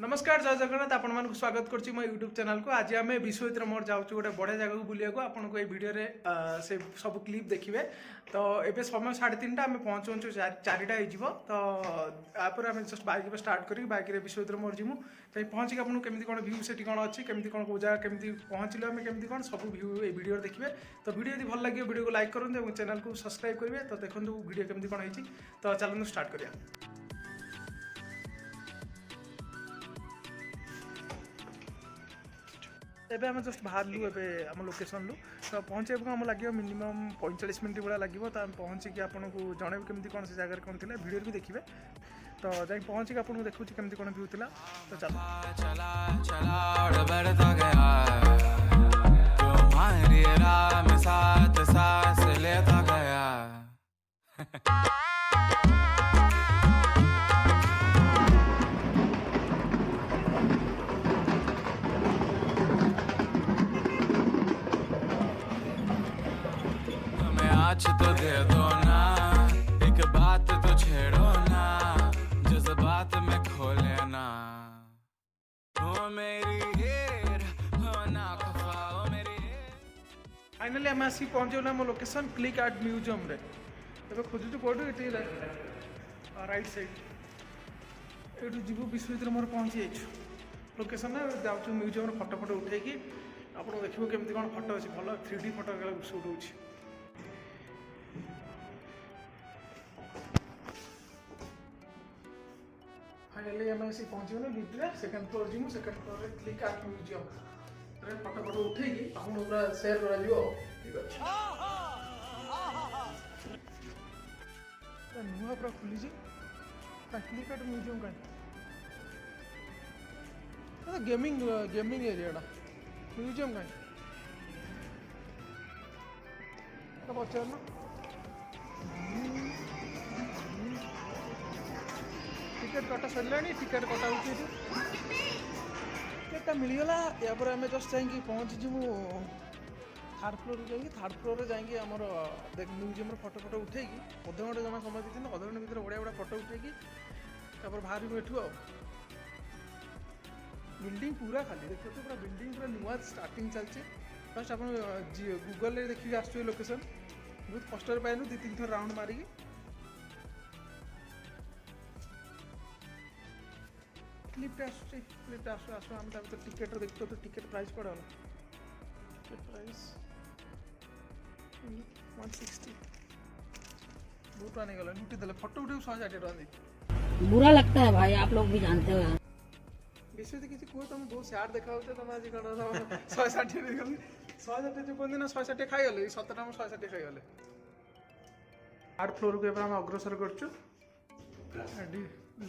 नमस्कार जय जगन्नाथ आपण मानक स्वागत करछि मो यूट्यूब चैनल को। आज आम विश्वजित मोर जाऊँ गोटे बढ़िया जगह को बुलिया को आपन को वीडियो रे से सब क्लिप देखिए। तो एबे समय 3:30 आम पहुँचु 4टा हो। तो यापर आम जस्ट बाइक स्टार्ट करी बाइक रे विश्वजित मोर जीमु तो पहुँचिक आपको केमती कौन व्यू से कौन अच्छी केमती कौन को जगह केमती पहुँचलु आम केमती कौन सब व्यू ए वीडियो देखिए। तो वीडियो यदि भल लगे वीडियो को लाइक करूँ चैनल को सब्सक्राइब करेंगे। तो देखो वीडियो केमती कौन होती। तो चलते स्टार्ट करिया। एबे हम जस्ट बाहरलु एबे आम लोकेशन लु तो पहुँचे आम लगे मिनिमम 45 मिनट भाया लगे। तो आम पहुँचिक आपको जनइबू केमती कौन से जगह कौन थी वीडियो भी देखिए। तो जाए पहुँचिक आपको देखुँ केमती कौन व्यू था। तो चलो आज तो दे दो ना एक बात तो छेड़ो ना जज्बात में खो लेना हो मेरी हीर हो ना खफा हो मेरी। फाइनली आम आसी पहुँचल आम लोकेशन क्लिक आर्ट म्यूजियम रे। एबे खोजुछु कोडू एटी राइट साइड एटू जीवु विश्वजित मोर पहुँची जाइछु लोकेशन में जाऊँ म्यूजियम रे फोटो फोटो उठेकी आपको देखिए केमती कौन फोटो अच्छी भल 3D फोटो सुट हो। फाइनली आम आसी पहुँचल लिफ्ट सेकेंड फ्लोर जीमु सेकेंड फ्लोर रे क्लिक आर्ट म्यूजियम रे फोटो फोटो उठेकी आपको पूरा शेयर करा जिवो। ठीक अछि नुआ पूरा खुली क्लिक आर्ट म्यूजियम का गेमिंग एरिया म्यूजियम का पचार ना टिकेट कटा सरला टिकेट कटा टिकेटा मिलगला। यापर आम जस्ट जाकि पहुँची जीवु थर्ड फ्लोर थर्ड फ्लोर जाकि आमर म्यूजियम फोटो फोटो उठेकी अध घंटे जमा समय देते अध घंटे भर बढ़िया बढ़िया फोटो उठेकी बाहर एठू आ बिल्डिंग पूरा खाली देखो तो पूरा बिल्डिंग पूरा नुआ स्टार्टिंग चलती। फर्स्ट आप गूगल रे देखिए आसु लोकेशन बहुत कष्ट पाइलु 2-3 थर राउंड मारिकी क्लिप्ट आसु आसु आम टिकेट देखते तो टिकेट प्राइस पड़ा टिकेट प्राइस 160 बहुत आने गला लुटी देले फोटो उठे 160 टका दे। बुरा लगता है भाई आप लोग भी जानते हो। विश्वजित किसी कहो तुम बहुत सैड देखा तुम आज कौन 160 जो कहते ना 160 खाईगले 70 में 160 खाईगले। 8 फ्लोर को हम अग्रसर कर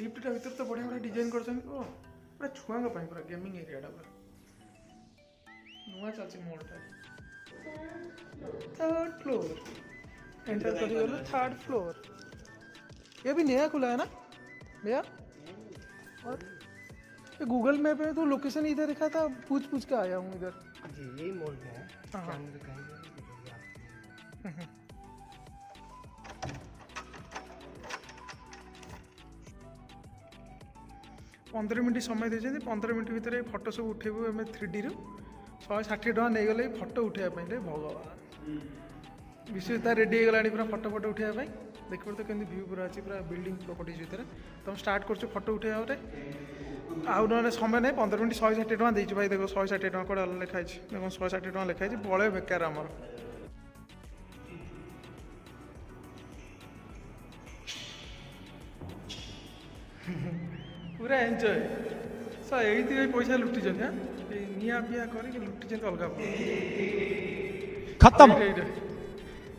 लिफ्टा भर तो बढ़िया बढ़िया डिजाइन कर पूरा छुआ पूरा गेमिंग एरिया पूरा नुआ चलती मोड़टा। थर्ड फ्लोर एंटर कर थर्ड फ्लोर ये भी नया खुला है ना भैया। और गूगल मैप में तो लोकेशन इधर दिखा था पूछ के आया हूँ इधर जी यही मोड़ में है। 15 मिनट समय देते 15 मिनट भितर फोटो सब उठेबू आम 3D रू 160 टका नहीं गले फोटो उठाइबा रे भगवान। विश्वजित रेडी हो गला पूरा फोटो फोटो उठाइबा देखिए तो केमती व्यू पूरा अच्छी पूरा बिल्डिंग प्रॉपर्टीज भितर। तो हम स्टार्ट कर फोटो उठाइबा आउ ना समय नहीं 15 मिनट 160 टका देती भाई देखो 160 टका कौन लिखाई देखो 160 टका लिखाई बड़े बेकार आमर पूरा एंजॉय यही पैसा लुटी हाँ निया पिया करके लुटी अलग खत्म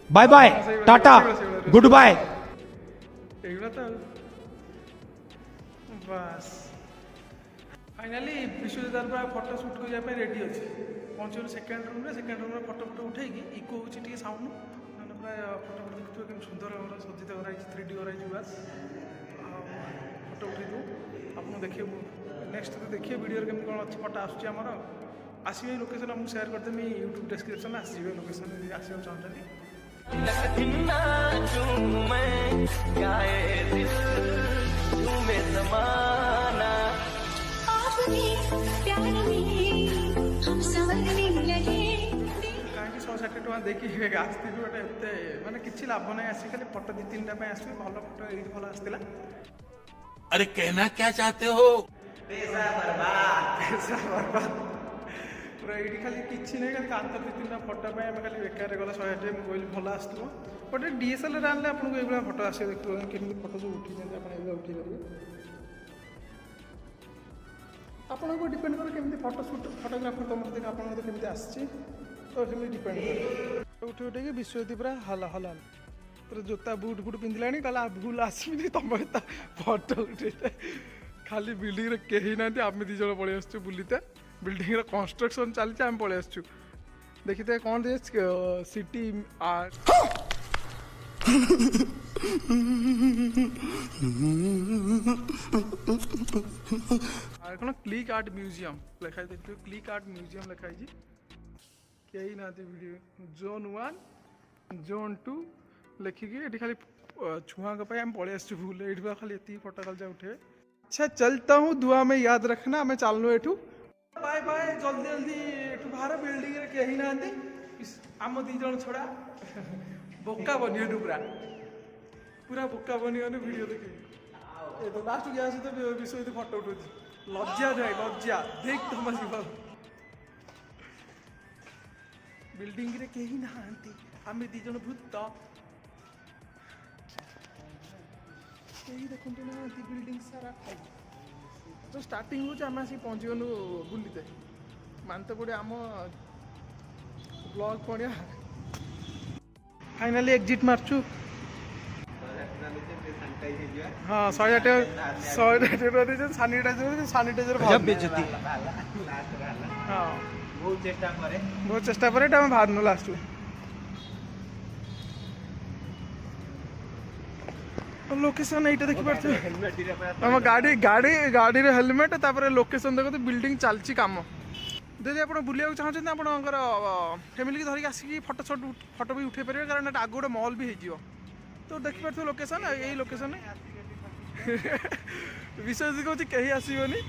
bye bye tata goodbye तो बस फाइनाली विश्वजित पूरा फोटो सुट करने रेडी अच्छे पहुँचल सेकेंड रूम में फोटो फोटो उठेकी इको हो साउंड ना पूरा फोटो फोटो देखुए कि सुंदर भाव सज्जित कराई 3D कराई बस फोटो उठे दू आपको देखिए नेक्स्ट तो देखिए वीडियो केमती कौन अच्छी फोटो आसमर आसवे लोकेशन आपको शेयर करदेमी यूट्यूब डिस्क्रिप्शन में आसवे लोकेशन आसवा चाहते। टଙ୍କା ଦେଇକି ଆସିଥିଲି ଗୋଟେ ଏତେ ମାନେ କିଛି ଲାଭ ନାହିଁ ଆସି ଖାଲି ଫଟୋ 2-3ଟା ପାଇଁ ଆସିବି ଭଲ ଫଟୋ ଏଇଠି ଭଲ ଆସିଥିଲା अरे कहना क्या चाहते हो ପଇସା ବର୍ବାଦ ପୁରା ଏଇଠି ଖାଲି କିଛି ନାହିଁ ଖାଲି କାନ୍ଥ 2-3ଟା ଫଟୋ ପାଇଁ ଆମେ ଖାଲି ବେକାରରେ ଗଲା 100 ଟଙ୍କା ମୁଁ କହିଲି ଭଲ ଆସୁଥିବ ଗୋଟେ DSLR ଆଣିଲେ ଆପଣଙ୍କୁ ଏଇଭଳିଆ ଫଟୋ ଆସିବ ଦେଖିବ କେମିତି ଫଟୋ ସବୁ ଉଠେଇଛନ୍ତି ଆପଣ ଏଇଭଳିଆ ଉଠେଇ ପାରିବେ ଆପଣଙ୍କୁ ଡିପେଣ୍ଡ କରେ କେମିତି ଫଟୋ ସୁଟ୍ ଫଟୋଗ୍ରାଫର ତମର ଦେଖ ଆପଣଙ୍କର କେମିତି ଆସିଛି ତ ସେମିତି ଡିପେଣ୍ଡ କରେ ଉଠି ଉଠେଇକି ବିଶ୍ୱଜିତ ପୁରା ହଲା ହଲା ପୁରା ଜୋତା ବୁଟ୍ ଫୁଟ୍ ପିନ୍ଧିଲାଣି କହିଲା ଭୁଲ ଆସିବି ତମ ତା ଫଟୋ ଉଠେଇତେ ଖାଲି ବିଲ୍ଡିଂରେ କେହି ନାହାନ୍ତି ଆମେ 2 ଜଣ ପଳେଇ ଆସିଛୁ ବୁଲିତେ ବିଲ୍ଡିଂର କନଷ୍ଟ୍ରକ୍ସନ୍ ଚାଲିଛି ଆମେ ପଳେଇ ଆସିଛୁ ଦେଖିତେ କ'ଣ ଟିକେ ସିଟି କ'ଣ କ୍ଲିକ୍ ଆର୍ଟ ମ୍ୟୁଜିୟମ୍ ଲେଖା ହେଇଛି ଦେଖିଥିବେ କ୍ଲିକ୍ ଆର୍ଟ ମ୍ୟୁଜିୟମ୍ ଲେଖା ହେଇଛି କେହି ନାହାନ୍ତି ଭିଡ଼ିଓ Zone 1 Zone 2 लिखिकी ये खाली छुआ पे हम पड़े भूल ये खाली ये फोटो खाली जा उठे अच्छा चलता हूँ दुआ में याद रखना मैं चलनु एठू बाय बाय जल्दी जल्दी एठू बाहर बिल्डिंग रे कहीं ना आम 2 जन छड़ा बोका बनी एठू पूरा बोका बनी वीडियो देखी ये तो लास्ट गया तो विश्व फोटो उठू लज्जा जाए लज्जा देख तुम बिल्डिंग रे कहीं ना आम 2 जन भूत यही देखते ना बिल्डिंग सारा तो स्टार्टिंग हो पहुँची गलु बुलते मानते पड़े आम ब्लॉग पड़िया फाइनाली एग्जिट मारचु हाँ 100 सानिटाइजर हाँ बहुत चेष्टा पर बाहर लास्ट लोकेशन यही देखी पार्थे आम गाड़ी गाड़ी गाड़ी हेलमेट लोकेशन देखते बिल्डिंग चलती कम जदि आप बुलाक चाहते आपंकर फैमिली की धरिक आसिक फटो भी उठे पारे कारण आगे गोटे मॉल भी हो तो देखिपे लोकेशन यही लोकेशन विश्वजित कौन कहीं आसबनी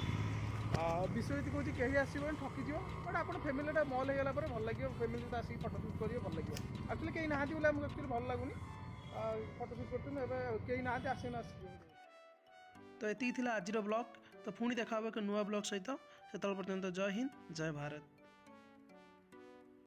विश्वजित कौन कहीं आसबनी ठकीज बट आप फैमिली मॉल हो गला भल लगे फैमिली आसिक फटो सुट करेंगे भल लगे एक्चुअली कहीं ना बोले आमको एक्चुअली भल लगुनि फटो सुट करते कहीं ना आसना तो ये आज ब्लॉग तो पुणी देखा एक नुआ ब्लॉग सहित से पर्यंत जय हिंद जय भारत।